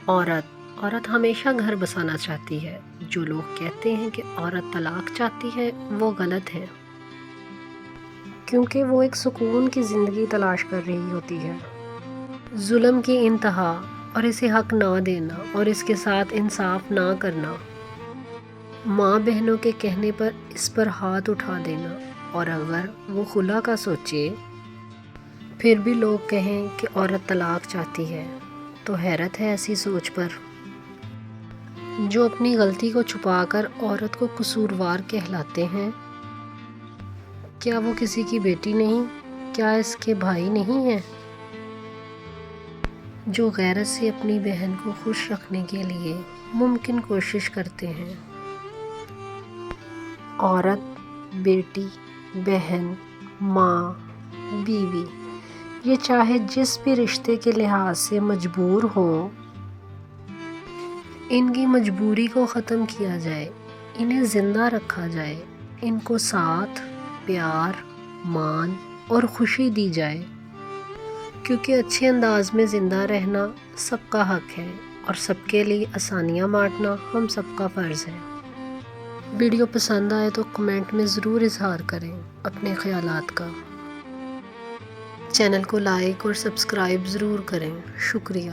عورت ہمیشہ گھر بسانا چاہتی ہے۔ جو لوگ کہتے ہیں کہ عورت طلاق چاہتی ہے وہ غلط ہیں، کیونکہ وہ ایک سکون کی زندگی تلاش کر رہی ہوتی ہے۔ ظلم کی انتہا اور اسے حق نہ دینا اور اس کے ساتھ انصاف نہ کرنا، ماں بہنوں کے کہنے پر اس پر ہاتھ اٹھا دینا، اور اگر وہ خلا کا سوچے پھر بھی لوگ کہیں کہ عورت طلاق چاہتی ہے تو حیرت ہے ایسی سوچ پر۔ جو اپنی غلطی کو چھپا کر عورت کو قصوروار کہلاتے ہیں، کیا وہ کسی کی بیٹی نہیں؟ کیا اس کے بھائی نہیں ہیں؟ جو غیرت سے اپنی بہن کو خوش رکھنے کے لیے ممکن کوشش کرتے ہیں۔ عورت، بیٹی، بہن، ماں، بیوی، یہ چاہے جس بھی رشتے کے لحاظ سے مجبور ہوں، ان کی مجبوری کو ختم کیا جائے، انہیں زندہ رکھا جائے، ان کو ساتھ، پیار، مان اور خوشی دی جائے، کیونکہ اچھے انداز میں زندہ رہنا سب کا حق ہے اور سب کے لیے آسانیاں بانٹنا ہم سب کا فرض ہے۔ ویڈیو پسند آئے تو کمنٹ میں ضرور اظہار کریں اپنے خیالات کا۔ چینل کو لائک اور سبسکرائب ضرور کریں۔ شکریہ۔